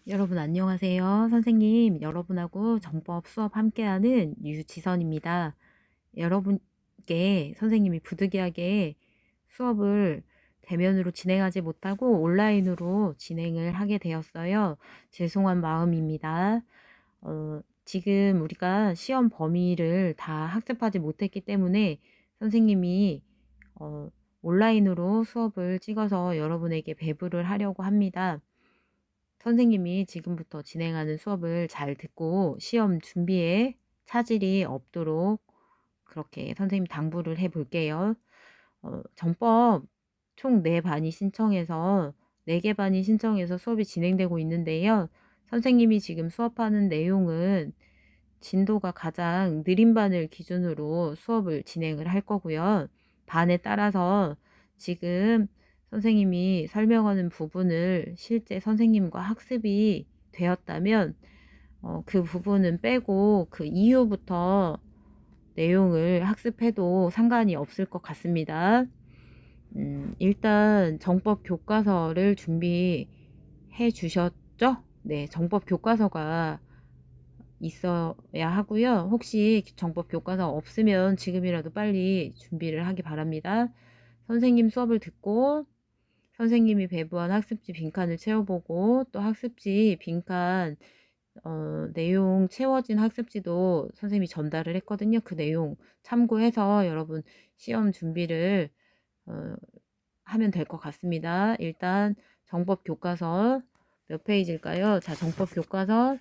여러분 안녕하세요. 선생님, 여러분하고 정법 수업 함께하는 유지선입니다. 여러분께 선생님이 부득이하게 수업을 대면으로 진행하지 못하고 온라인으로 진행을 하게 되었어요. 죄송한 마음입니다. 지금 우리가 시험 범위를 다 학습하지 못했기 때문에 선생님이 어, 온라인으로 수업을 찍어서 여러분에게 배부를 하려고 합니다. 선생님이 지금부터 진행하는 수업을 잘 듣고 시험 준비에 차질이 없도록 그렇게 선생님 당부를 해 볼게요. 전법 총 4반이 신청해서 4개 반이 신청해서 수업이 진행되고 있는데요. 선생님이 지금 수업하는 내용은 진도가 가장 느린 반을 기준으로 수업을 진행을 할 거고요. 반에 따라서 지금 선생님이 설명하는 부분을 실제 선생님과 학습이 되었다면 그 부분은 빼고 그 이후부터 내용을 학습해도 상관이 없을 것 같습니다. 일단 정법 교과서를 준비해 주셨죠? 네, 정법 교과서가 있어야 하고요. 혹시 정법 교과서 없으면 지금이라도 빨리 준비를 하기 바랍니다. 선생님 수업을 듣고 선생님이 배부한 학습지 빈칸을 채워보고 또 학습지 빈칸 내용 채워진 학습지도 선생님이 전달을 했거든요. 그 내용 참고해서 여러분 시험 준비를 하면 될 것 같습니다. 일단 정법 교과서 몇 페이지일까요? 자, 정법 교과서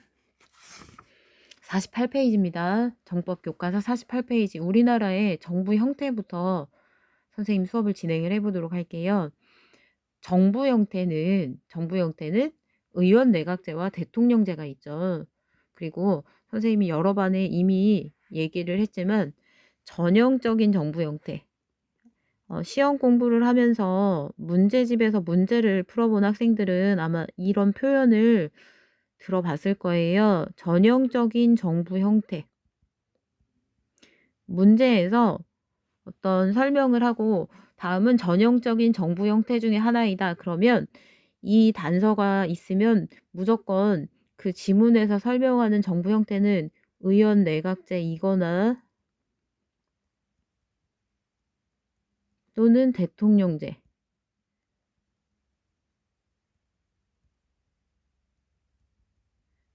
48페이지입니다. 정법 교과서 48페이지. 우리나라의 정부 형태부터 선생님 수업을 진행을 해보도록 할게요. 정부 형태는 의원 내각제와 대통령제가 있죠. 그리고 선생님이 여러 반에 이미 얘기를 했지만 전형적인 정부 형태. 시험 공부를 하면서 문제집에서 문제를 풀어본 학생들은 아마 이런 표현을 들어봤을 거예요. 전형적인 정부 형태. 문제에서 어떤 설명을 하고 다음은 전형적인 정부 형태 중에 하나이다. 그러면 이 단서가 있으면 무조건 그 지문에서 설명하는 정부 형태는 의원 내각제이거나 또는 대통령제.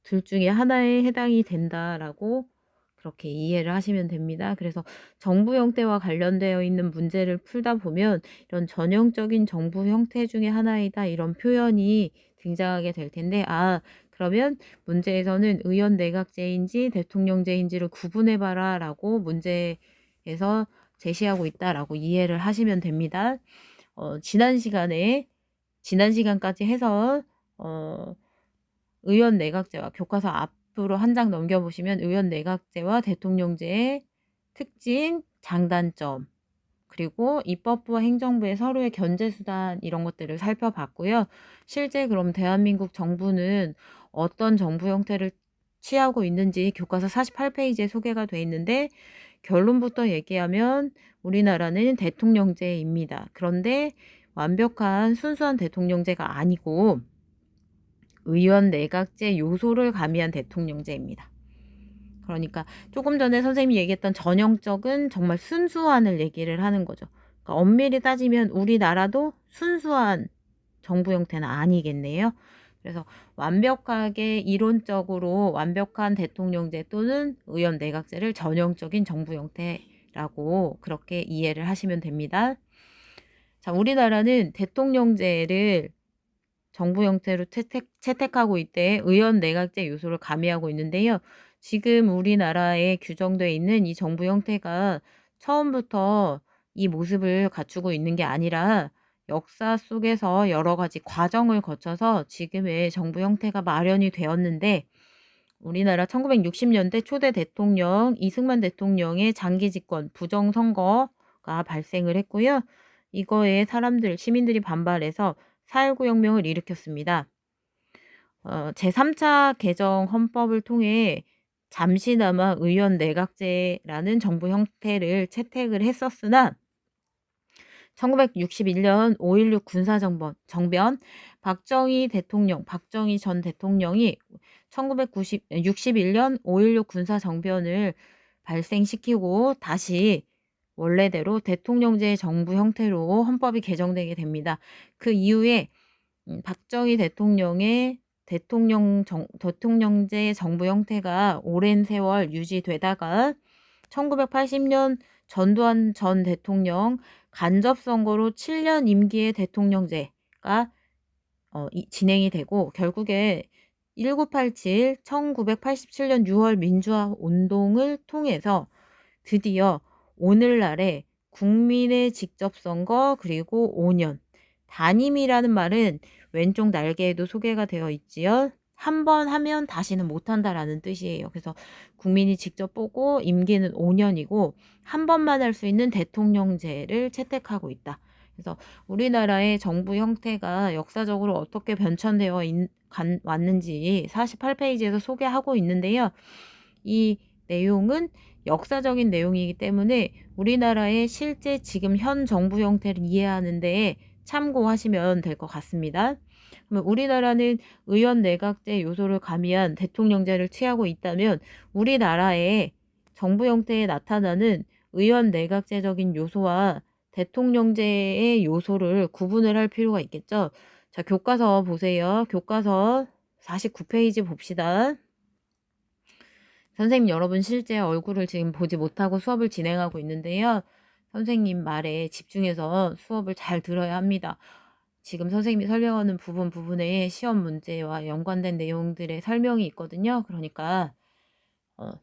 둘 중에 하나에 해당이 된다라고 그렇게 이해를 하시면 됩니다. 그래서 정부 형태와 관련되어 있는 문제를 풀다 보면 이런 전형적인 정부 형태 중에 하나이다 이런 표현이 등장하게 될 텐데 그러면 문제에서는 의원 내각제인지 대통령제인지를 구분해봐라 라고 문제에서 제시하고 있다라고 이해를 하시면 됩니다. 지난 시간까지 해서 의원 내각제와 교과서 앞으로 한 장 넘겨보시면 의원 내각제와 대통령제의 특징, 장단점, 그리고 입법부와 행정부의 서로의 견제수단 이런 것들을 살펴봤고요. 실제 그럼 대한민국 정부는 어떤 정부 형태를 취하고 있는지 교과서 48페이지에 소개가 돼 있는데 결론부터 얘기하면 우리나라는 대통령제입니다. 그런데 완벽한 순수한 대통령제가 아니고 의원 내각제 요소를 가미한 대통령제입니다. 그러니까 조금 전에 선생님이 얘기했던 전형적은 정말 순수한을 얘기를 하는 거죠. 그러니까 엄밀히 따지면 우리나라도 순수한 정부 형태는 아니겠네요. 그래서 완벽하게 이론적으로 완벽한 대통령제 또는 의원 내각제를 전형적인 정부 형태라고 그렇게 이해를 하시면 됩니다. 자, 우리나라는 대통령제를 정부 형태로 채택하고 있대 의원 내각제 요소를 가미하고 있는데요. 지금 우리나라에 규정되어 있는 이 정부 형태가 처음부터 이 모습을 갖추고 있는 게 아니라 역사 속에서 여러 가지 과정을 거쳐서 지금의 정부 형태가 마련이 되었는데 우리나라 1960년대 초대 대통령 이승만 대통령의 장기 집권 부정선거가 발생을 했고요. 이거에 시민들이 반발해서 4.19 혁명을 일으켰습니다. 제3차 개정 헌법을 통해 잠시나마 의원 내각제라는 정부 형태를 채택을 했었으나 1961년 5.16 군사정변, 박정희 전 대통령이 1961년 5.16 군사정변을 발생시키고 다시 원래대로 대통령제 정부 형태로 헌법이 개정되게 됩니다. 그 이후에 박정희 대통령의 대통령제 정부 형태가 오랜 세월 유지되다가 1980년 전두환 전 대통령 간접선거로 7년 임기의 대통령제가 진행이 되고 결국에 1987년 6월 민주화 운동을 통해서 드디어 오늘날의 국민의 직접선거 그리고 5년 단임이라는 말은 왼쪽 날개에도 소개가 되어 있지요. 한 번 하면 다시는 못한다라는 뜻이에요. 그래서 국민이 직접 뽑고 임기는 5년이고 한 번만 할 수 있는 대통령제를 채택하고 있다. 그래서 우리나라의 정부 형태가 역사적으로 어떻게 변천되어 왔는지 48페이지에서 소개하고 있는데요. 이 내용은 역사적인 내용이기 때문에 우리나라의 실제 지금 현 정부 형태를 이해하는 데에 참고하시면 될 것 같습니다. 그러면 우리나라는 의원 내각제 요소를 가미한 대통령제를 취하고 있다면 우리나라의 정부 형태에 나타나는 의원 내각제적인 요소와 대통령제의 요소를 구분을 할 필요가 있겠죠. 자, 교과서 보세요. 교과서 49페이지 봅시다. 선생님 여러분 실제 얼굴을 지금 보지 못하고 수업을 진행하고 있는데요. 선생님 말에 집중해서 수업을 잘 들어야 합니다. 지금 선생님이 설명하는 부분에 시험 문제와 연관된 내용들의 설명이 있거든요. 그러니까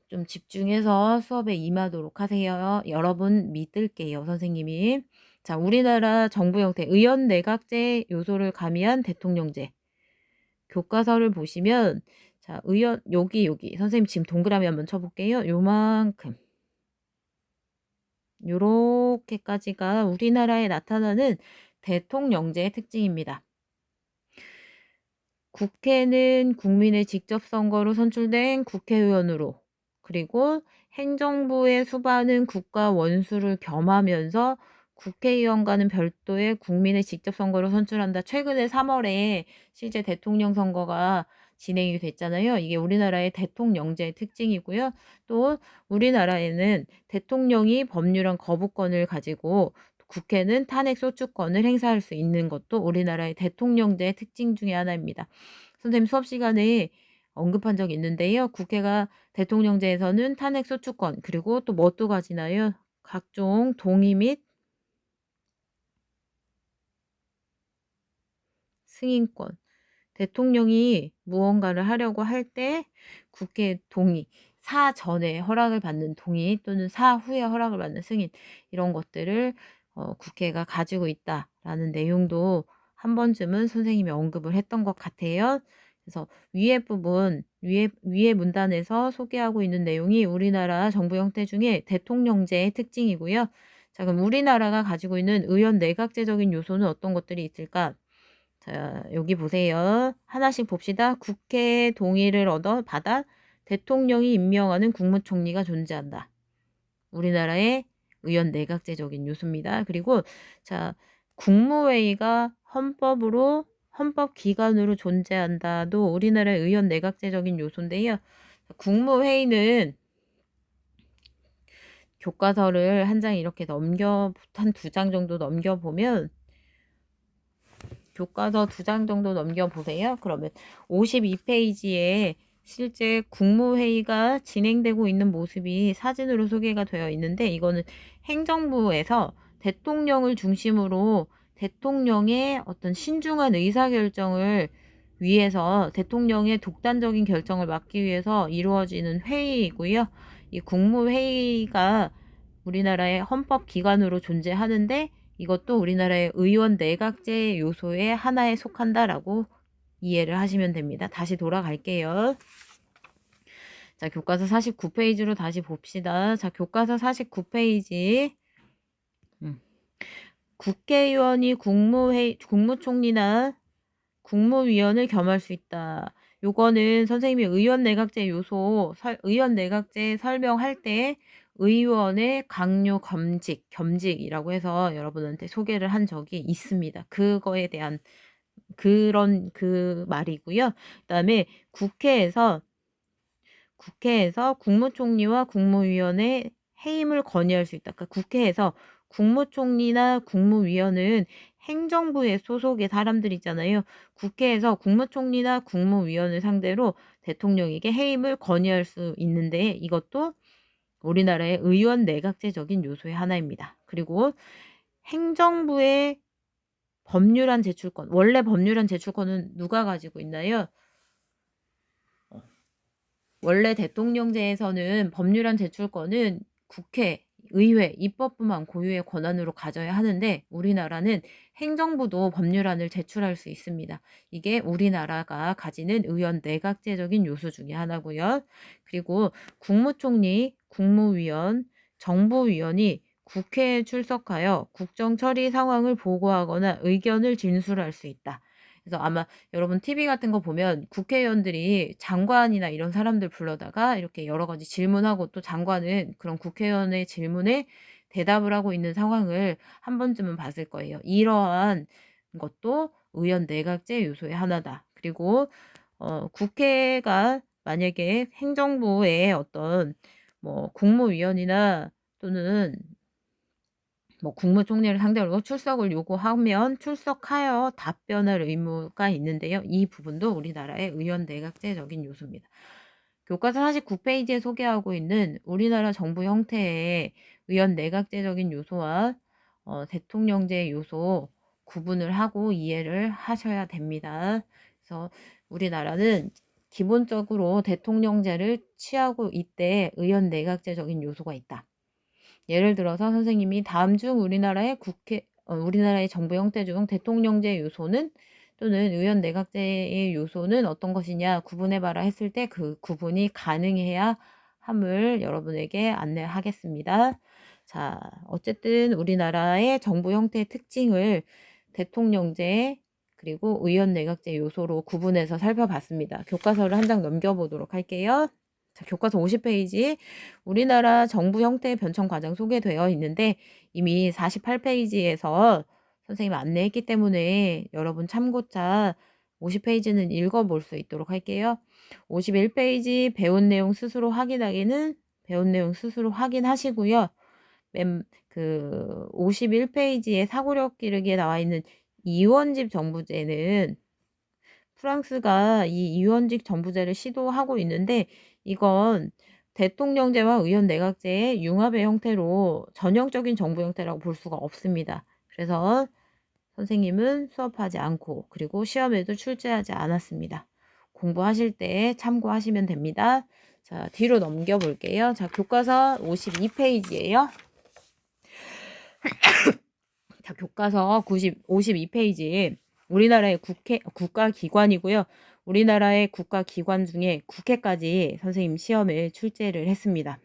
좀 집중해서 수업에 임하도록 하세요. 여러분 믿을게요, 선생님이. 자, 우리나라 정부 형태 의원 내각제 요소를 가미한 대통령제. 교과서를 보시면 자, 의원 여기 선생님 지금 동그라미 한번 쳐볼게요. 요만큼. 요렇게까지가 우리나라에 나타나는 대통령제의 특징입니다. 국회는 국민의 직접 선거로 선출된 국회의원으로 그리고 행정부의 수반은 국가 원수를 겸하면서 국회의원과는 별도의 국민의 직접 선거로 선출한다. 최근에 3월에 실제 대통령 선거가 진행이 됐잖아요. 이게 우리나라의 대통령제의 특징이고요. 또 우리나라에는 대통령이 법률안 거부권을 가지고 국회는 탄핵 소추권을 행사할 수 있는 것도 우리나라의 대통령제의 특징 중에 하나입니다. 선생님 수업 시간에 언급한 적이 있는데요. 국회가 대통령제에서는 탄핵 소추권 그리고 또 뭐 또 가지나요? 각종 동의 및 승인권. 대통령이 무언가를 하려고 할 때 국회 동의, 사전에 허락을 받는 동의 또는 사후에 허락을 받는 승인 이런 것들을 국회가 가지고 있다라는 내용도 한 번쯤은 선생님이 언급을 했던 것 같아요. 그래서 위에 문단에서 소개하고 있는 내용이 우리나라 정부 형태 중에 대통령제의 특징이고요. 자, 그럼 우리나라가 가지고 있는 의원 내각제적인 요소는 어떤 것들이 있을까? 자, 여기 보세요. 하나씩 봅시다. 국회 동의를 받아 대통령이 임명하는 국무총리가 존재한다. 우리나라의 의원 내각제적인 요소입니다. 그리고 자, 국무회의가 헌법 기관으로 존재한다도 우리나라의 의원 내각제적인 요소인데요. 국무회의는 교과서를 한 장 이렇게 한 2장 정도 넘겨보면 교과서 2장 정도 넘겨보세요. 그러면 52페이지에 실제 국무회의가 진행되고 있는 모습이 사진으로 소개가 되어 있는데 이거는 행정부에서 대통령을 중심으로 대통령의 어떤 신중한 의사결정을 위해서 대통령의 독단적인 결정을 막기 위해서 이루어지는 회의이고요. 이 국무회의가 우리나라의 헌법기관으로 존재하는데 이것도 우리나라의 의원 내각제 요소의 하나에 속한다라고 이해를 하시면 됩니다. 다시 돌아갈게요. 자, 교과서 49페이지로 다시 봅시다. 자, 교과서 49페이지. 국회의원이 국무총리나 국무위원을 겸할 수 있다. 요거는 선생님이 의원 내각제 요소, 의원 내각제 설명할 때 의원의 강요 겸직이라고 해서 여러분한테 소개를 한 적이 있습니다. 그거에 대한 그런 그 말이고요. 그다음에 국회에서 국무총리와 국무위원의 해임을 건의할 수 있다. 그러니까 국회에서 국무총리나 국무위원은 행정부의 소속의 사람들이잖아요. 국회에서 국무총리나 국무위원을 상대로 대통령에게 해임을 건의할 수 있는데 이것도 우리나라의 의원 내각제적인 요소의 하나입니다. 그리고 행정부의 법률안 제출권, 원래 법률안 제출권은 누가 가지고 있나요? 원래 대통령제에서는 법률안 제출권은 국회, 의회, 입법부만 고유의 권한으로 가져야 하는데 우리나라는 행정부도 법률안을 제출할 수 있습니다. 이게 우리나라가 가지는 의원 내각제적인 요소 중에 하나고요. 그리고 국무총리, 국무위원, 정보위원이 국회에 출석하여 국정 처리 상황을 보고하거나 의견을 진술할 수 있다. 그래서 아마 여러분 TV 같은 거 보면 국회의원들이 장관이나 이런 사람들 불러다가 이렇게 여러 가지 질문하고 또 장관은 그런 국회의원의 질문에 대답을 하고 있는 상황을 한 번쯤은 봤을 거예요. 이러한 것도 의원 내각제 요소의 하나다. 그리고 국회가 만약에 행정부의 어떤 뭐 국무위원이나 또는 뭐 국무총리를 상대로 출석을 요구하면 출석하여 답변할 의무가 있는데요. 이 부분도 우리나라의 의원 내각제적인 요소입니다. 교과서 49페이지에 소개하고 있는 우리나라 정부 형태의 의원 내각제적인 요소와 대통령제 요소 구분을 하고 이해를 하셔야 됩니다. 그래서 우리나라는 기본적으로 대통령제를 취하고 이때 의원 내각제적인 요소가 있다. 예를 들어서 선생님이 다음 중 우리나라의 우리나라의 정부 형태 중 대통령제 요소는 또는 의원 내각제의 요소는 어떤 것이냐 구분해봐라 했을 때 그 구분이 가능해야 함을 여러분에게 안내하겠습니다. 자, 어쨌든 우리나라의 정부 형태의 특징을 대통령제 그리고 의원 내각제 요소로 구분해서 살펴봤습니다. 교과서를 한 장 넘겨보도록 할게요. 자, 교과서 50페이지 우리나라 정부 형태의 변천 과정 소개되어 있는데 이미 48페이지에서 선생님 안내했기 때문에 여러분 참고자 50페이지는 읽어볼 수 있도록 할게요. 51페이지 배운 내용 스스로 확인하기는 배운 내용 스스로 확인하시고요. 51페이지에 사고력 기르기에 나와 있는 이원집 정부제는 프랑스가 이 이원직 정부제를 시도하고 있는데 이건 대통령제와 의원 내각제의 융합의 형태로 전형적인 정부 형태라고 볼 수가 없습니다. 그래서 선생님은 수업하지 않고 그리고 시험에도 출제하지 않았습니다. 공부하실 때 참고하시면 됩니다. 자, 뒤로 넘겨볼게요. 자, 교과서 52페이지예요. 자, 교과서 52페이지. 우리나라의 국가기관이고요. 우리나라의 국가기관 중에 국회까지 선생님 시험에 출제를 했습니다.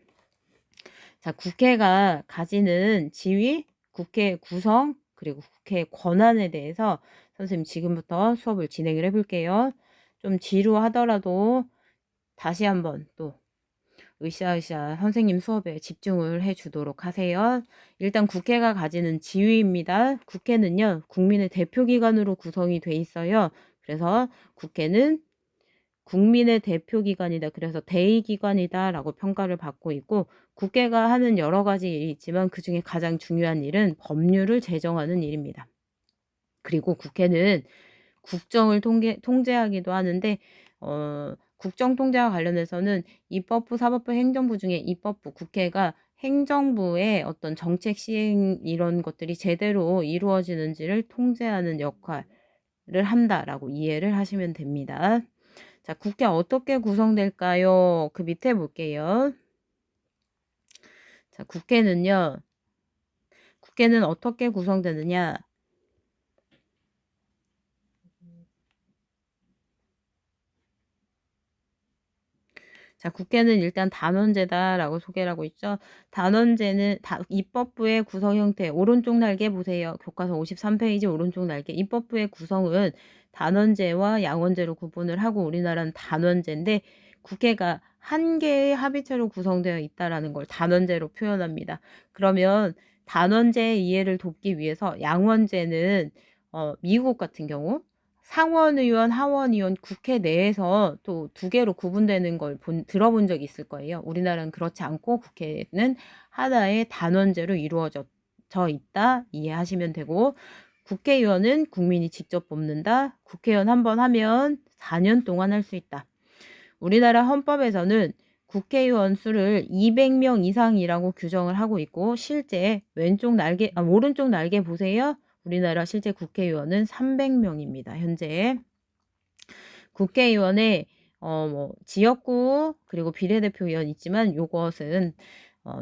자, 국회가 가지는 지위, 국회 구성, 그리고 국회 권한에 대해서 선생님 지금부터 수업을 진행을 해볼게요. 좀 지루하더라도 다시 한번 또 으쌰으쌰 선생님 수업에 집중을 해주도록 하세요. 일단 국회가 가지는 지위입니다. 국회는요, 국민의 대표기관으로 구성이 돼 있어요. 그래서 국회는 국민의 대표기관이다. 그래서 대의기관이다 라고 평가를 받고 있고 국회가 하는 여러 가지 일이 있지만 그 중에 가장 중요한 일은 법률을 제정하는 일입니다. 그리고 국회는 국정을 통제하기도 하는데 국정 통제와 관련해서는 입법부, 사법부, 행정부 중에 입법부, 국회가 행정부의 어떤 정책 시행 이런 것들이 제대로 이루어지는지를 통제하는 역할을 한다라고 이해를 하시면 됩니다. 자, 국회 어떻게 구성될까요? 그 밑에 볼게요. 자, 국회는 어떻게 구성되느냐? 자, 국회는 일단 단원제다라고 소개를 하고 있죠. 단원제는 입법부의 구성 형태, 오른쪽 날개 보세요. 교과서 53페이지 오른쪽 날개. 입법부의 구성은 단원제와 양원제로 구분을 하고 우리나라는 단원제인데 국회가 한 개의 합의체로 구성되어 있다라는 걸 단원제로 표현합니다. 그러면 단원제의 이해를 돕기 위해서 양원제는 미국 같은 경우 상원의원, 하원의원, 국회 내에서 또 두 개로 구분되는 걸 들어본 적이 있을 거예요. 우리나라는 그렇지 않고 국회는 하나의 단원제로 이루어져 있다 이해하시면 되고, 국회의원은 국민이 직접 뽑는다. 국회의원 한 번 하면 4년 동안 할 수 있다. 우리나라 헌법에서는 국회의원 수를 200명 이상이라고 규정을 하고 있고, 실제 오른쪽 날개 보세요. 우리나라 실제 국회의원은 300명입니다. 현재 국회의원의 지역구 그리고 비례대표의원 있지만 요것은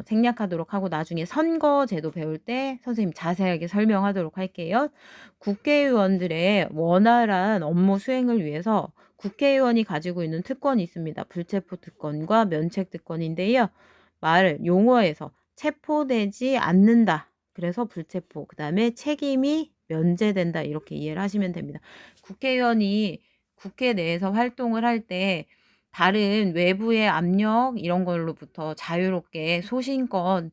생략하도록 하고 나중에 선거제도 배울 때 선생님 자세하게 설명하도록 할게요. 국회의원들의 원활한 업무 수행을 위해서 국회의원이 가지고 있는 특권이 있습니다. 불체포 특권과 면책 특권인데요. 용어에서 체포되지 않는다. 그래서 불체포, 그 다음에 책임이 면제된다. 이렇게 이해를 하시면 됩니다. 국회의원이 국회 내에서 활동을 할 때 다른 외부의 압력 이런 걸로부터 자유롭게 소신껏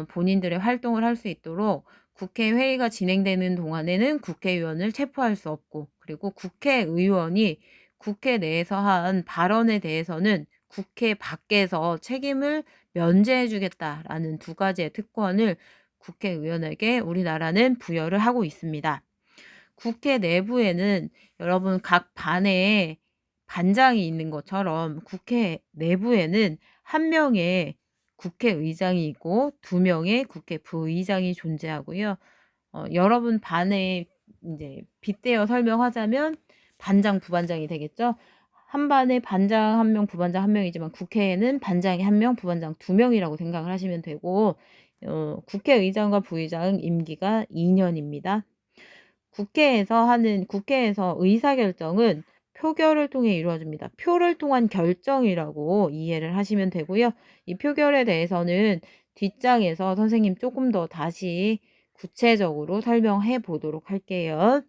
본인들의 활동을 할 수 있도록 국회 회의가 진행되는 동안에는 국회의원을 체포할 수 없고, 그리고 국회의원이 국회 내에서 한 발언에 대해서는 국회 밖에서 책임을 면제해 주겠다라는 두 가지의 특권을 국회의원에게 우리나라는 부여를 하고 있습니다. 국회 내부에는 여러분 각 반에 반장이 있는 것처럼 국회 내부에는 한 명의 국회의장이 있고 두 명의 국회 부의장이 존재하고요. 여러분 반에 이제 빗대어 설명하자면 반장, 부반장이 되겠죠. 한 반에 반장 한 명, 부반장 한 명이지만 국회에는 반장이 한 명, 부반장 두 명이라고 생각을 하시면 되고, 국회의장과 부의장 임기가 2년입니다. 국회에서 의사결정은 표결을 통해 이루어집니다. 표를 통한 결정이라고 이해를 하시면 되고요. 이 표결에 대해서는 뒷장에서 선생님 조금 더 다시 구체적으로 설명해 보도록 할게요.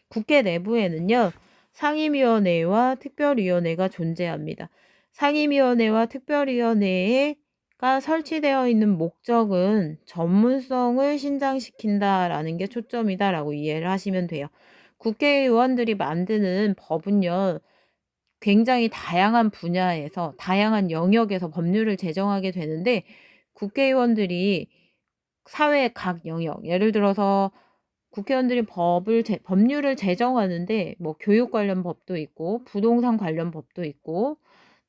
국회 내부에는요, 상임위원회와 특별위원회가 존재합니다. 상임위원회와 특별위원회가 설치되어 있는 목적은 전문성을 신장시킨다라는 게 초점이다라고 이해를 하시면 돼요. 국회의원들이 만드는 법은요, 굉장히 다양한 분야에서, 다양한 영역에서 법률을 제정하게 되는데, 국회의원들이 사회 각 영역, 예를 들어서 국회의원들이 법률을 제정하는데 뭐 교육 관련 법도 있고 부동산 관련 법도 있고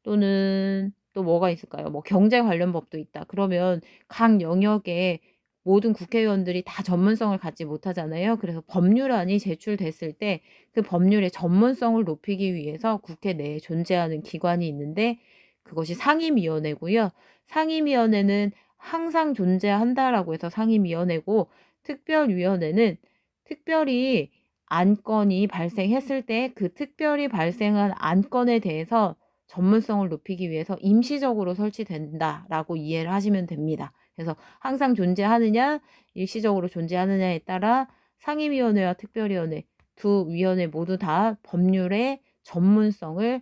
또는 또 뭐가 있을까요? 뭐 경제 관련 법도 있다. 그러면 각 영역에 모든 국회의원들이 다 전문성을 갖지 못하잖아요. 그래서 법률안이 제출됐을 때 그 법률의 전문성을 높이기 위해서 국회 내에 존재하는 기관이 있는데 그것이 상임위원회고요. 상임위원회는 항상 존재한다라고 해서 상임위원회고, 특별위원회는 특별히 안건이 발생했을 때 그 특별히 발생한 안건에 대해서 전문성을 높이기 위해서 임시적으로 설치된다라고 이해를 하시면 됩니다. 그래서 항상 존재하느냐, 일시적으로 존재하느냐에 따라 상임위원회와 특별위원회 두 위원회 모두 다 법률의 전문성을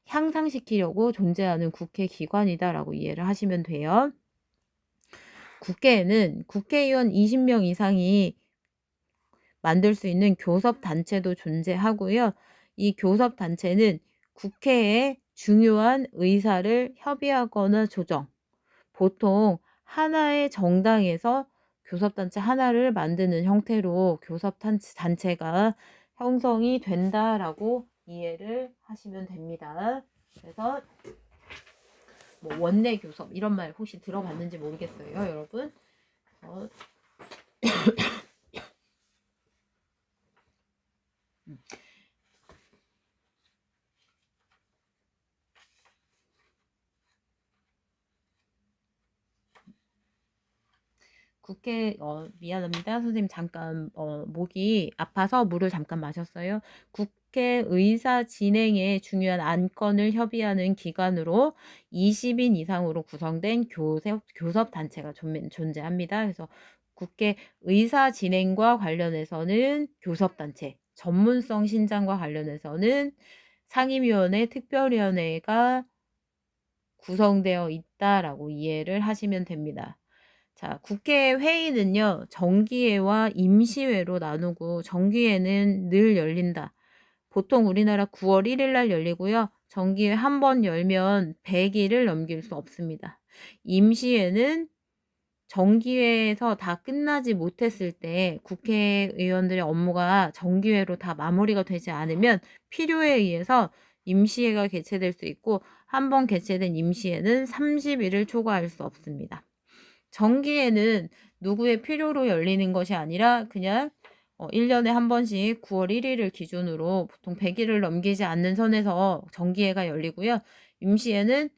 향상시키려고 존재하는 국회 기관이다라고 이해를 하시면 돼요. 국회에는 국회의원 20명 이상이 만들 수 있는 교섭단체도 존재하고요. 이 교섭단체는 국회의 중요한 의사를 협의하거나 조정, 보통 하나의 정당에서 교섭단체 하나를 만드는 형태로 교섭단체가 형성이 된다라고 이해를 하시면 됩니다. 그래서 뭐 원내 교섭 이런 말 혹시 들어봤는지 모르겠어요, 여러분. 미안합니다. 선생님 잠깐 목이 아파서 물을 잠깐 마셨어요. 국회 의사 진행에 중요한 안건을 협의하는 기관으로 20인 이상으로 구성된 교섭단체가 존재합니다. 그래서 국회 의사 진행과 관련해서는 교섭단체, 전문성 신장과 관련해서는 상임위원회, 특별위원회가 구성되어 있다라고 이해를 하시면 됩니다. 자, 국회 회의는요, 정기회와 임시회로 나누고 정기회는 늘 열린다. 보통 우리나라 9월 1일 날 열리고요. 정기회 한 번 열면 100일을 넘길 수 없습니다. 임시회는 정기회에서 다 끝나지 못했을 때 국회의원들의 업무가 정기회로 다 마무리가 되지 않으면 필요에 의해서 임시회가 개최될 수 있고 한 번 개최된 임시회는 30일을 초과할 수 없습니다. 정기회는 누구의 필요로 열리는 것이 아니라 그냥 1년에 한 번씩 9월 1일을 기준으로 보통 100일을 넘기지 않는 선에서 정기회가 열리고요. 임시회는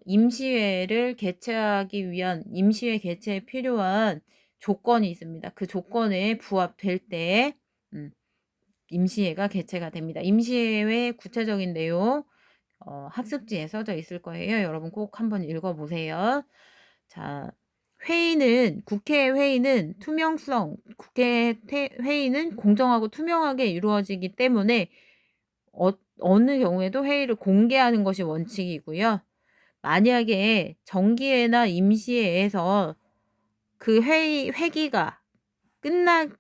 임시회를 개최하기 위한 임시회 개최에 필요한 조건이 있습니다. 그 조건에 부합될 때 임시회가 개최가 됩니다. 임시회 구체적인 내용 학습지에 써져 있을 거예요. 여러분 꼭 한번 읽어보세요. 자, 국회 회의는 투명성, 국회 회의는 공정하고 투명하게 이루어지기 때문에 어느 경우에도 회의를 공개하는 것이 원칙이고요. 만약에 정기회나 임시회에서 그 회기가 끝날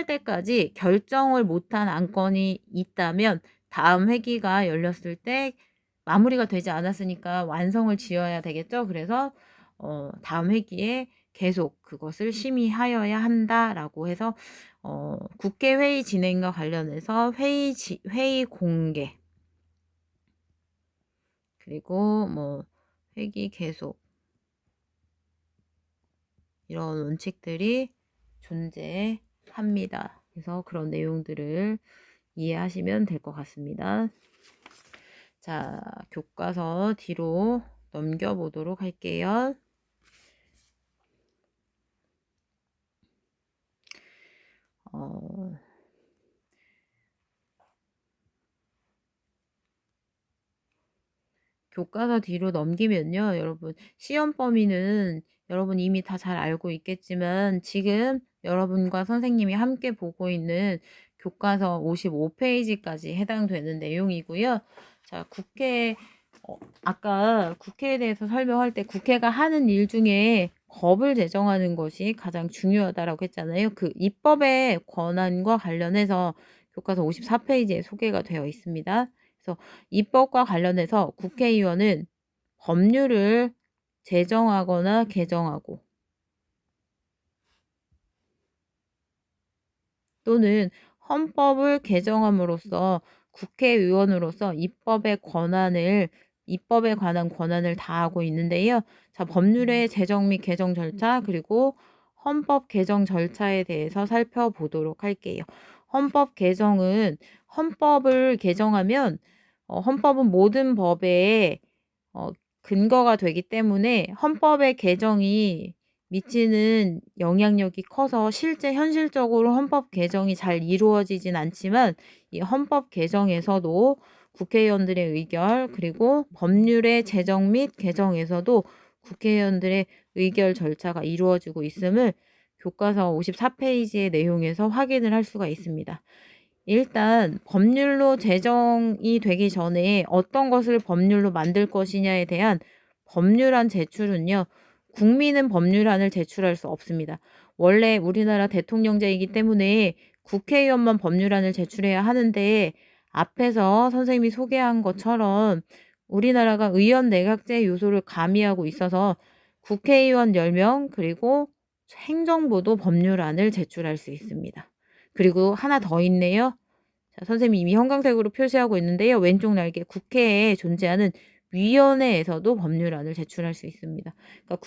때까지 결정을 못한 안건이 있다면 다음 회기가 열렸을 때 마무리가 되지 않았으니까 완성을 지어야 되겠죠. 그래서 다음 회기에 계속 그것을 심의하여야 한다라고 해서 국회 회의 진행과 관련해서 회의 공개 그리고 뭐 회기 계속 이런 원칙들이 존재합니다. 그래서 그런 내용들을 이해하시면 될 것 같습니다. 자, 교과서 뒤로 넘겨보도록 할게요. 교과서 뒤로 넘기면요, 여러분 시험 범위는 여러분 이미 다 잘 알고 있겠지만 지금 여러분과 선생님이 함께 보고 있는 교과서 55페이지까지 해당되는 내용이고요. 자, 아까 국회에 대해서 설명할 때 국회가 하는 일 중에 법을 제정하는 것이 가장 중요하다라고 했잖아요. 그 입법의 권한과 관련해서 교과서 54페이지에 소개가 되어 있습니다. 그래서 입법과 관련해서 국회의원은 법률을 제정하거나 개정하고 또는 헌법을 개정함으로써 국회의원으로서 입법에 관한 권한을 다하고 있는데요. 자, 법률의 제정 및 개정 절차 그리고 헌법 개정 절차에 대해서 살펴보도록 할게요. 헌법을 개정하면 헌법은 모든 법의 근거가 되기 때문에 헌법의 개정이 미치는 영향력이 커서 현실적으로 헌법 개정이 잘 이루어지진 않지만 이 헌법 개정에서도 국회의원들의 의결 그리고 법률의 제정 및 개정에서도 국회의원들의 의결 절차가 이루어지고 있음을 교과서 54페이지의 내용에서 확인을 할 수가 있습니다. 일단 법률로 제정이 되기 전에 어떤 것을 법률로 만들 것이냐에 대한 법률안 제출은요. 국민은 법률안을 제출할 수 없습니다. 원래 우리나라 대통령제이기 때문에 국회의원만 법률안을 제출해야 하는데 앞에서 선생님이 소개한 것처럼 우리나라가 의원 내각제 요소를 가미하고 있어서 국회의원 10명 그리고 행정부도 법률안을 제출할 수 있습니다. 그리고 하나 더 있네요. 자, 선생님이 이미 형광색으로 표시하고 있는데요. 왼쪽 날개 국회에 존재하는 위원회에서도 법률안을 제출할 수 있습니다. 그러니까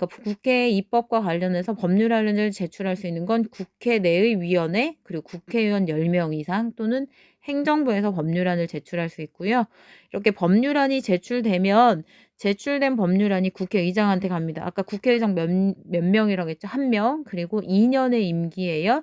국회 입법과 관련해서 법률안을 제출할 수 있는 건 국회 내의 위원회 그리고 국회의원 10명 이상 또는 행정부에서 법률안을 제출할 수 있고요. 이렇게 법률안이 제출된 법률안이 국회의장한테 갑니다. 아까 국회의장 몇 명이라고 했죠? 1명. 그리고 2년의 임기예요.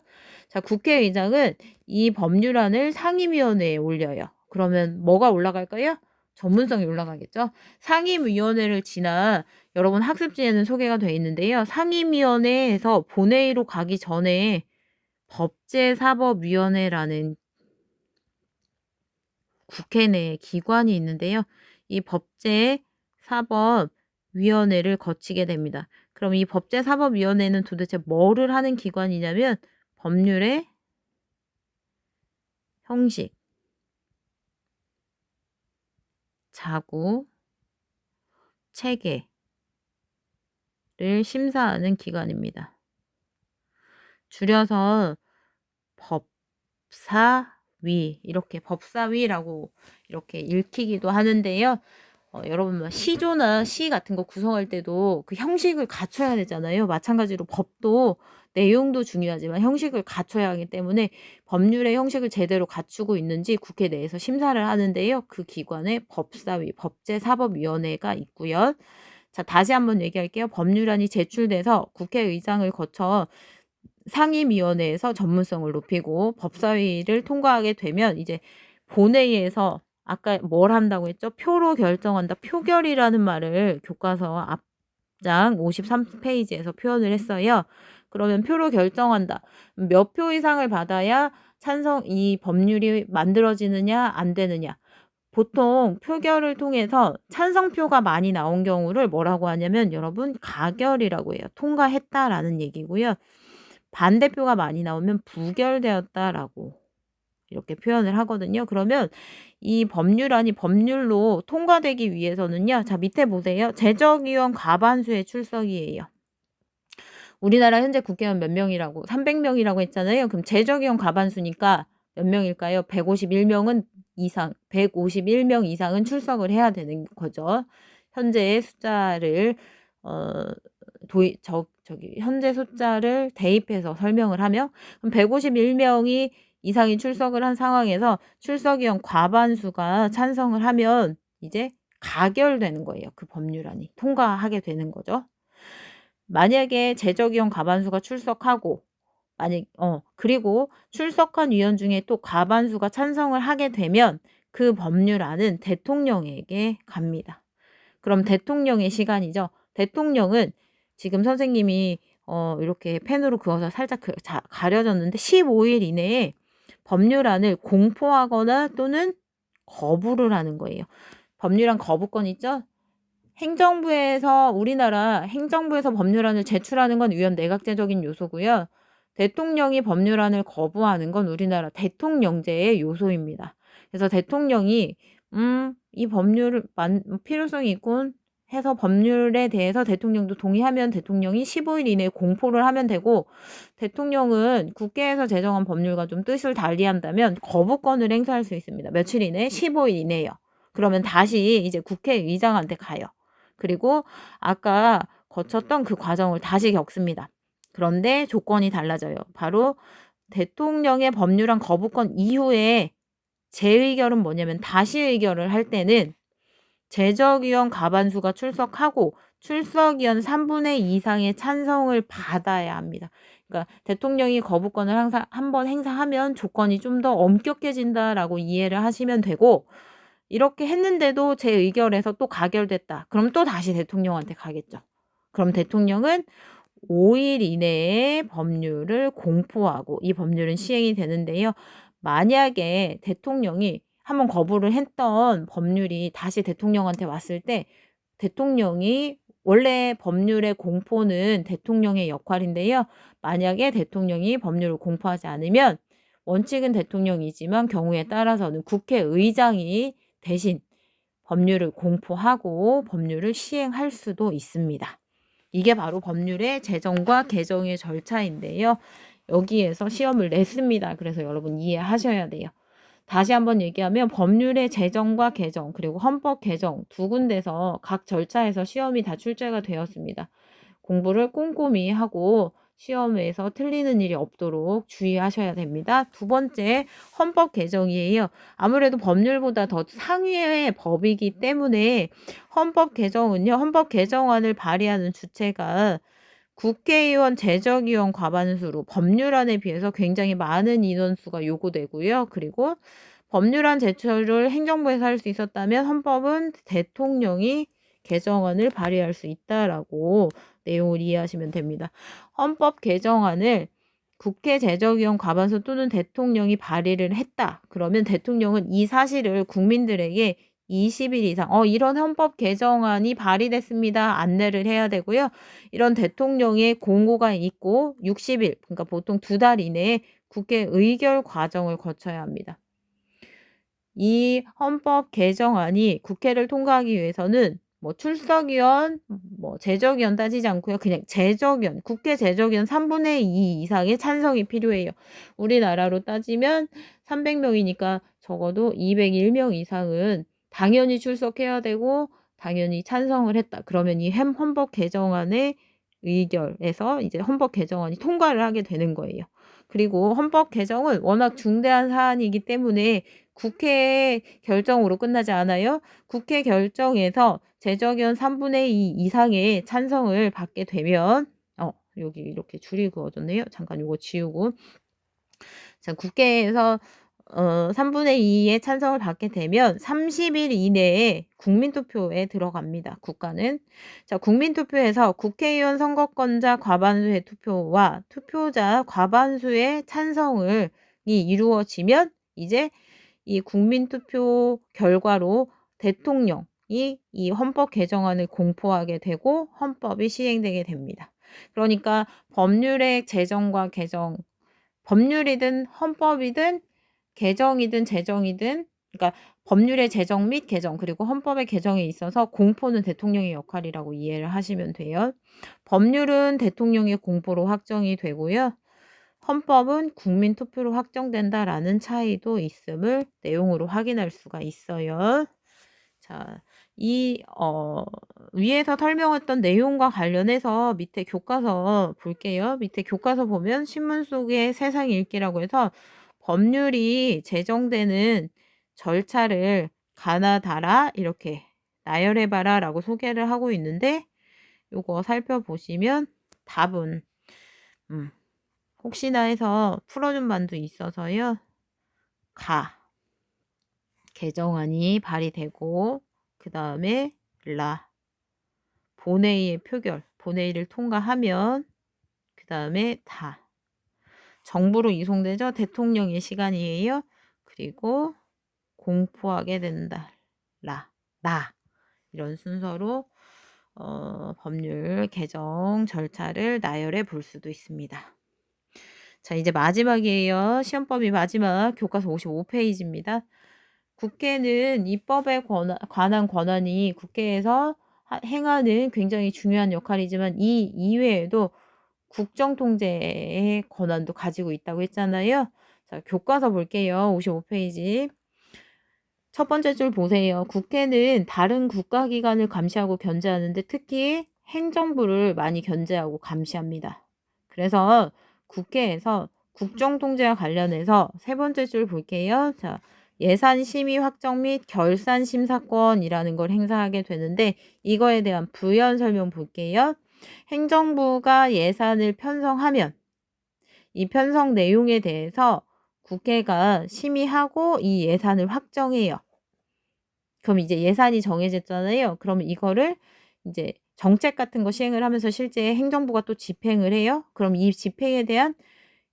자, 국회의장은 이 법률안을 상임위원회에 올려요. 그러면 뭐가 올라갈까요? 전문성이 올라가겠죠. 상임위원회를 지나 여러분 학습지에는 소개가 되어 있는데요. 상임위원회에서 본회의로 가기 전에 법제사법위원회라는 국회 내에 기관이 있는데요. 이 법제사법위원회를 거치게 됩니다. 그럼 이 법제사법위원회는 도대체 뭐를 하는 기관이냐면 법률의 형식, 자구, 체계를 심사하는 기관입니다. 줄여서 법사위, 이렇게 법사위라고 이렇게 읽히기도 하는데요. 여러분 뭐 시조나 시 같은 거 구성할 때도 그 형식을 갖춰야 되잖아요. 마찬가지로 법도 내용도 중요하지만 형식을 갖춰야 하기 때문에 법률의 형식을 제대로 갖추고 있는지 국회 내에서 심사를 하는데요. 그 기관에 법사위, 법제사법위원회가 있고요. 자, 다시 한번 얘기할게요. 법률안이 제출돼서 국회의장을 거쳐 상임위원회에서 전문성을 높이고 법사위를 통과하게 되면 이제 본회의에서 아까 뭘 한다고 했죠? 표로 결정한다. 표결이라는 말을 교과서 앞장 53페이지에서 표현을 했어요. 그러면 표로 결정한다. 몇 표 이상을 받아야 이 법률이 만들어지느냐 안 되느냐. 보통 표결을 통해서 찬성표가 많이 나온 경우를 뭐라고 하냐면 여러분 가결이라고 해요. 통과했다라는 얘기고요. 반대표가 많이 나오면 부결되었다라고 이렇게 표현을 하거든요. 그러면 이 법률안이 법률로 통과되기 위해서는요. 자, 밑에 보세요. 제적위원 과반수의 출석이에요. 우리나라 현재 국회의원 몇 명이라고? 300명이라고 했잖아요. 그럼 제적위원 과반수니까 몇 명일까요? 151명 이상은 출석을 해야 되는 거죠. 현재의 숫자를 현재 숫자를 대입해서 설명을 하며 그럼 151명이 이상이 출석을 한 상황에서 출석위원 과반수가 찬성을 하면 이제 가결되는 거예요. 그 법률안이 통과하게 되는 거죠. 만약에 제적위원 과반수가 출석하고 그리고 출석한 위원 중에 또 과반수가 찬성을 하게 되면 그 법률안은 대통령에게 갑니다. 그럼 대통령의 시간이죠. 대통령은 지금 선생님이 이렇게 펜으로 그어서 살짝 가려졌는데 15일 이내에 법률안을 공포하거나 또는 거부를 하는 거예요. 법률안 거부권 있죠? 우리나라 행정부에서 법률안을 제출하는 건 위헌 내각제적인 요소고요. 대통령이 법률안을 거부하는 건 우리나라 대통령제의 요소입니다. 그래서 대통령이 이 법률을 필요성이 있군 해서 법률에 대해서 대통령도 동의하면 대통령이 15일 이내에 공포를 하면 되고 대통령은 국회에서 제정한 법률과 좀 뜻을 달리한다면 거부권을 행사할 수 있습니다. 며칠 이내? 15일 이내요. 그러면 다시 이제 국회의장한테 가요. 그리고 아까 거쳤던 그 과정을 다시 겪습니다. 그런데 조건이 달라져요. 바로 대통령의 법률안 거부권 이후에 재의결은 뭐냐면 다시 의결을 할 때는 제적위원 과반수가 출석하고 출석위원 3분의 2 이상의 찬성을 받아야 합니다. 그러니까 대통령이 거부권을 항상 한번 행사하면 조건이 좀 더 엄격해진다라고 이해를 하시면 되고 이렇게 했는데도 재의결에서 또 가결됐다. 그럼 또 다시 대통령한테 가겠죠. 그럼 대통령은 5일 이내에 법률을 공포하고 이 법률은 시행이 되는데요. 만약에 대통령이 한번 거부를 했던 법률이 다시 대통령한테 왔을 때 대통령이 원래 법률의 공포는 대통령의 역할인데요. 만약에 대통령이 법률을 공포하지 않으면 원칙은 대통령이지만 경우에 따라서는 국회의장이 대신 법률을 공포하고 법률을 시행할 수도 있습니다. 이게 바로 법률의 제정과 개정의 절차인데요. 여기에서 시험을 냈습니다. 그래서 여러분 이해하셔야 돼요. 다시 한번 얘기하면 법률의 제정과 개정 그리고 헌법 개정 두 군데서 각 절차에서 시험이 다 출제가 되었습니다. 공부를 꼼꼼히 하고 시험에서 틀리는 일이 없도록 주의하셔야 됩니다. 두 번째, 헌법 개정이에요. 아무래도 법률보다 더 상위의 법이기 때문에 헌법 개정은요. 헌법 개정안을 발의하는 주체가 국회의원 제적위원 과반수로 법률안에 비해서 굉장히 많은 인원수가 요구되고요. 그리고 법률안 제출을 행정부에서 할 수 있었다면 헌법은 대통령이 개정안을 발의할 수 있다라고 내용을 이해하시면 됩니다. 헌법 개정안을 국회 제적위원 과반수 또는 대통령이 발의를 했다. 그러면 대통령은 이 사실을 국민들에게 20일 이상 이런 헌법 개정안이 발의됐습니다. 안내를 해야 되고요. 이런 대통령의 공고가 있고 60일, 그러니까 보통 2달 이내에 국회 의결 과정을 거쳐야 합니다. 이 헌법 개정안이 국회를 통과하기 위해서는 출석위원, 제적위원 따지지 않고요. 그냥 제적위원, 국회 제적위원 3분의 2 이상의 찬성이 필요해요. 우리나라로 따지면 300명이니까 적어도 201명 이상은 당연히 출석해야 되고 당연히 찬성을 했다. 그러면 이 헌법 개정안의 의결에서 이제 헌법 개정안이 통과를 하게 되는 거예요. 그리고 헌법 개정은 워낙 중대한 사안이기 때문에 국회 결정으로 끝나지 않아요. 국회 결정에서 제적위원 3분의 2 이상의 찬성을 받게 되면 여기 이렇게 줄이 그어졌네요. 잠깐 요거 지우고. 자, 국회에서 3분의 2의 찬성을 받게 되면 30일 이내에 국민투표에 들어갑니다. 국가는. 자, 국민투표에서 국회의원 선거권자 과반수의 투표와 투표자 과반수의 찬성을 이루어지면 이제 이 국민투표 결과로 대통령이 이 헌법 개정안을 공포하게 되고 헌법이 시행되게 됩니다. 그러니까 법률의 제정과 개정, 법률이든 헌법이든 개정이든 제정이든, 그러니까 법률의 제정 및 개정 그리고 헌법의 개정에 있어서 공포는 대통령의 역할이라고 이해를 하시면 돼요. 법률은 대통령의 공포로 확정이 되고요. 헌법은 국민투표로 확정된다라는 차이도 있음을 내용으로 확인할 수가 있어요. 자, 위에서 설명했던 내용과 관련해서 밑에 교과서 볼게요. 밑에 교과서 보면 신문 속의 세상 읽기라고 해서 법률이 제정되는 절차를 가나다라 이렇게 나열해봐라 라고 소개를 하고 있는데 요거 살펴보시면 답은 혹시나 해서 풀어준 반도 있어서요. 개정안이 발의되고 그 다음에 본회의의 표결, 본회의를 통과하면 그 다음에 정부로 이송되죠. 대통령의 시간이에요. 그리고 공포하게 된다. 이런 순서로 법률 개정 절차를 나열해 볼 수도 있습니다. 자, 이제 마지막이에요. 시험법이 마지막 교과서 55페이지입니다. 국회는 입법에 관한 권한이 국회에서 행하는 굉장히 중요한 역할이지만 이 이외에도 국정통제의 권한도 가지고 있다고 했잖아요. 자, 교과서 볼게요. 55페이지. 첫 번째 줄 보세요. 국회는 다른 국가기관을 감시하고 견제하는데 특히 행정부를 많이 견제하고 감시합니다. 그래서 국회에서 국정통제와 관련해서 세 번째 줄 볼게요. 자, 예산 심의 확정 및 결산 심사권이라는 걸 행사하게 되는데 이거에 대한 부연 설명 볼게요. 행정부가 예산을 편성하면 이 편성 내용에 대해서 국회가 심의하고 이 예산을 확정해요. 그럼 이제 예산이 정해졌잖아요. 그러면 이거를 이제 정책 같은 거 시행을 하면서 실제 행정부가 또 집행을 해요. 그럼 이 집행에 대한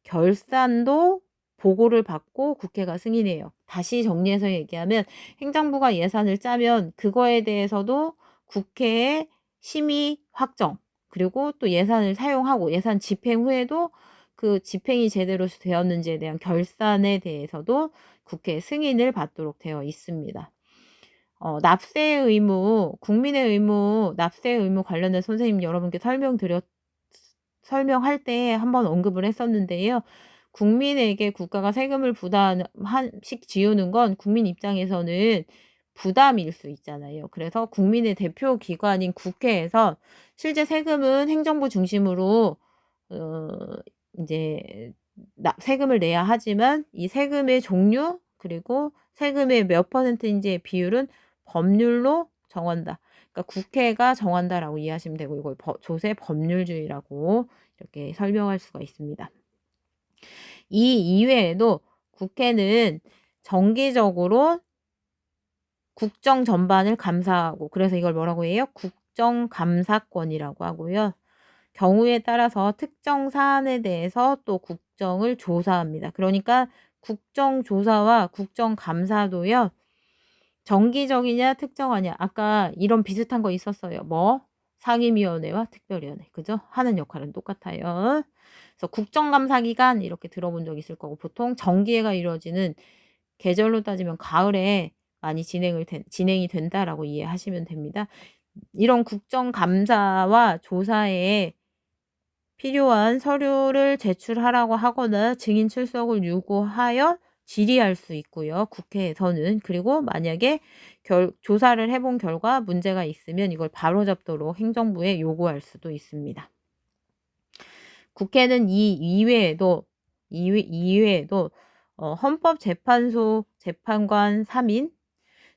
결산도 보고를 받고 국회가 승인해요. 다시 정리해서 얘기하면 행정부가 예산을 짜면 그거에 대해서도 국회의 심의 확정 그리고 또 예산을 사용하고 예산 집행 후에도 그 집행이 제대로 되었는지에 대한 결산에 대해서도 국회 승인을 받도록 되어 있습니다. 납세 의무, 국민의 의무, 납세 의무 관련해 선생님 여러분께 설명할 때 한번 언급을 했었는데요. 국민에게 국가가 세금을 한씩 지우는 건 국민 입장에서는 부담일 수 있잖아요. 그래서 국민의 대표 기관인 국회에서 실제 세금은 행정부 중심으로 이제 세금을 내야 하지만 이 세금의 종류 그리고 세금의 몇 %인지의 비율은 법률로 정한다. 그러니까 국회가 정한다라고 이해하시면 되고 이걸 조세 법률주의라고 이렇게 설명할 수가 있습니다. 이 이외에도 국회는 정기적으로 국정 전반을 감사하고 그래서 이걸 뭐라고 해요? 국정감사권이라고 하고요. 경우에 따라서 특정 사안에 대해서 또 국정을 조사합니다. 그러니까 국정조사와 국정감사도요. 정기적이냐 특정하냐. 아까 이런 비슷한 거 있었어요. 뭐? 상임위원회와 특별위원회. 그죠? 하는 역할은 똑같아요. 그래서 국정감사기간 이렇게 들어본 적 있을 거고 보통 정기회가 이루어지는 계절로 따지면 가을에 많이 진행이 된다라고 이해하시면 됩니다. 이런 국정감사와 조사에 필요한 서류를 제출하라고 하거나 증인 출석을 요구하여 질의할 수 있고요. 국회에서는. 그리고 만약에 조사를 해본 결과 문제가 있으면 이걸 바로잡도록 행정부에 요구할 수도 있습니다. 국회는 이 이외에도 헌법재판소 재판관 3인,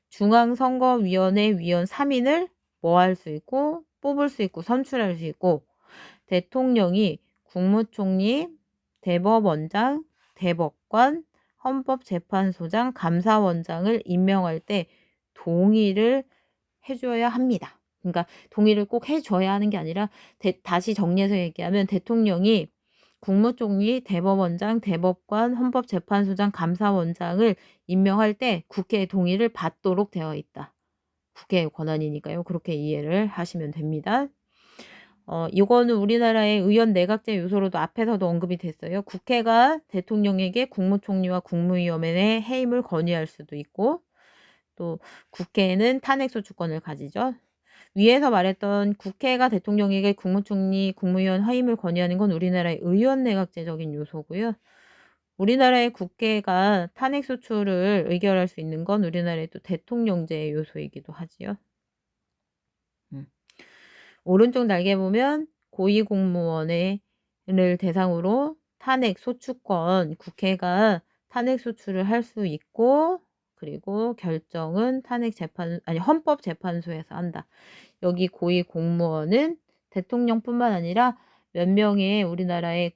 중앙선거위원회 위원 3인을 뭐 할 수 있고 뽑을 수 있고 선출할 수 있고 대통령이 국무총리, 대법원장, 대법관, 헌법재판소장, 감사원장을 임명할 때 동의를 해줘야 합니다. 그러니까 동의를 꼭 해줘야 하는 게 아니라 다시 정리해서 얘기하면 대통령이 국무총리, 대법원장, 대법관, 헌법재판소장, 감사원장을 임명할 때 국회의 동의를 받도록 되어 있다. 국회의 권한이니까요. 그렇게 이해를 하시면 됩니다. 이거는 우리나라의 의원 내각제 요소로도 앞에서도 언급이 됐어요. 국회가 대통령에게 국무총리와 국무위원회의 해임을 건의할 수도 있고 또 국회에는 탄핵소추권을 가지죠. 위에서 말했던 국회가 대통령에게 국무총리, 국무위원 해임을 건의하는 건 우리나라의 의원 내각제적인 요소고요. 우리나라의 국회가 탄핵소추를 의결할 수 있는 건 우리나라의 또 대통령제의 요소이기도 하지요. 오른쪽 날개 보면 고위공무원을 대상으로 탄핵소추권, 국회가 탄핵소추를 할 수 있고 그리고 결정은 헌법재판소에서 한다. 여기 고위공무원은 대통령뿐만 아니라 몇 명의 우리나라의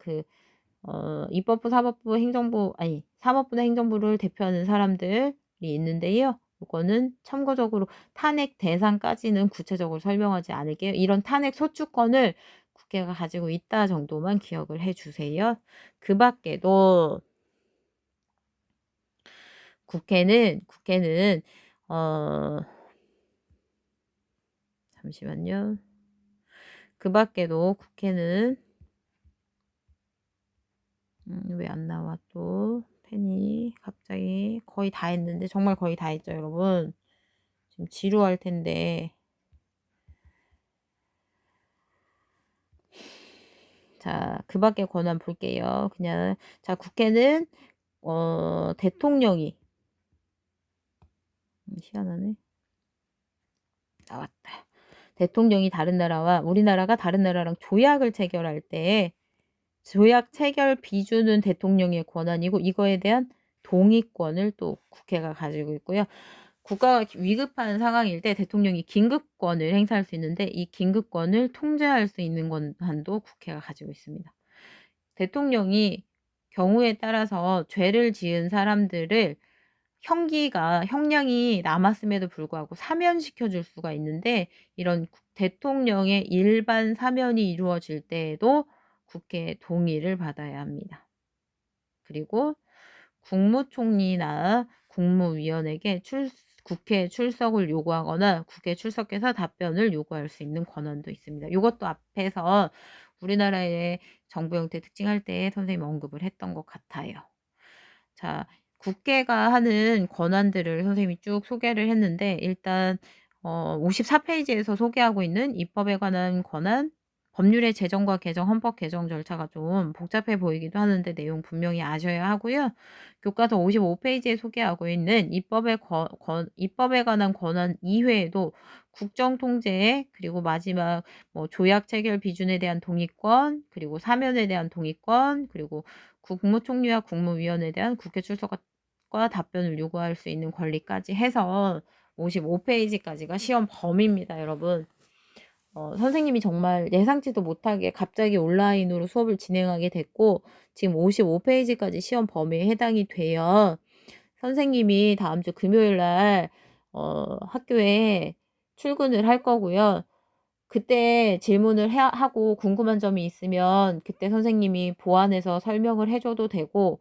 입법부, 사법부, 사법부나 행정부를 대표하는 사람들이 있는데요. 이거는 참고적으로 탄핵 대상까지는 구체적으로 설명하지 않을게요. 이런 탄핵 소추권을 국회가 가지고 있다 정도만 기억을 해주세요. 그 밖에도 국회는 잠시만요. 그 밖에도 국회는 왜 안 나와 또 펜이 갑자기 거의 다 했는데 정말 거의 다 했죠 여러분. 지금 지루할 텐데. 자, 그 밖에 권한 볼게요. 그냥 자, 국회는 대통령이 희한하네. 나왔다. 대통령이 우리나라가 다른 나라랑 조약을 체결할 때 조약 체결 비준은 대통령의 권한이고 이거에 대한 동의권을 또 국회가 가지고 있고요. 국가가 위급한 상황일 때 대통령이 긴급권을 행사할 수 있는데 이 긴급권을 통제할 수 있는 권한도 국회가 가지고 있습니다. 대통령이 경우에 따라서 죄를 지은 사람들을 형량이 남았음에도 불구하고 사면시켜 줄 수가 있는데 이런 대통령의 일반 사면이 이루어질 때에도 국회의 동의를 받아야 합니다. 그리고 국무총리나 국무위원에게 국회 출석을 요구하거나 국회 출석해서 답변을 요구할 수 있는 권한도 있습니다. 이것도 앞에서 우리나라의 정부 형태 특징할 때 선생님 언급을 했던 것 같아요. 자, 국회가 하는 권한들을 선생님이 쭉 소개를 했는데 일단 54페이지에서 소개하고 있는 입법에 관한 권한, 법률의 제정과 개정, 헌법 개정 절차가 좀 복잡해 보이기도 하는데 내용 분명히 아셔야 하고요. 교과서 55페이지에 소개하고 있는 입법에 관한 권한 이외에도 국정통제 그리고 마지막 조약 체결 비준에 대한 동의권 그리고 사면에 대한 동의권 그리고 국무총리와 국무위원에 대한 국회 출석과 답변을 요구할 수 있는 권리까지 해서 55페이지까지가 시험 범위입니다, 여러분. 선생님이 정말 예상치도 못하게 갑자기 온라인으로 수업을 진행하게 됐고 지금 55페이지까지 시험 범위에 해당이 돼요. 선생님이 다음 주 금요일 날 학교에 출근을 할 거고요. 그때 질문을 하고 궁금한 점이 있으면 그때 선생님이 보완해서 설명을 해 줘도 되고,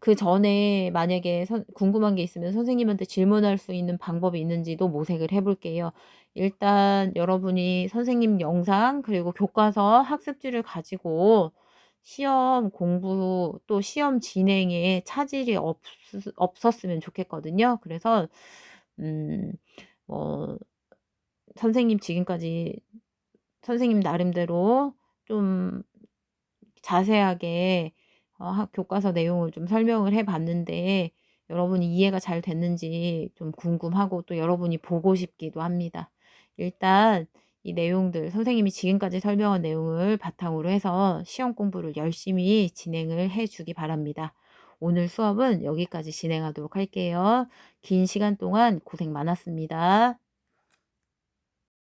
그전에 만약에 궁금한 게 있으면 선생님한테 질문할 수 있는 방법이 있는지도 모색을 해 볼게요. 일단 여러분이 선생님 영상 그리고 교과서 학습지를 가지고 시험 공부 또 시험 진행에 차질이 없었으면 좋겠거든요. 그래서 음 뭐 선생님 지금까지 선생님 나름대로 좀 자세하게 교과서 내용을 좀 설명을 해 봤는데 여러분이 이해가 잘 됐는지 좀 궁금하고 또 여러분이 보고 싶기도 합니다. 일단 이 내용들 선생님이 지금까지 설명한 내용을 바탕으로 해서 시험 공부를 열심히 진행을 해 주기 바랍니다. 오늘 수업은 여기까지 진행하도록 할게요. 긴 시간 동안 고생 많았습니다.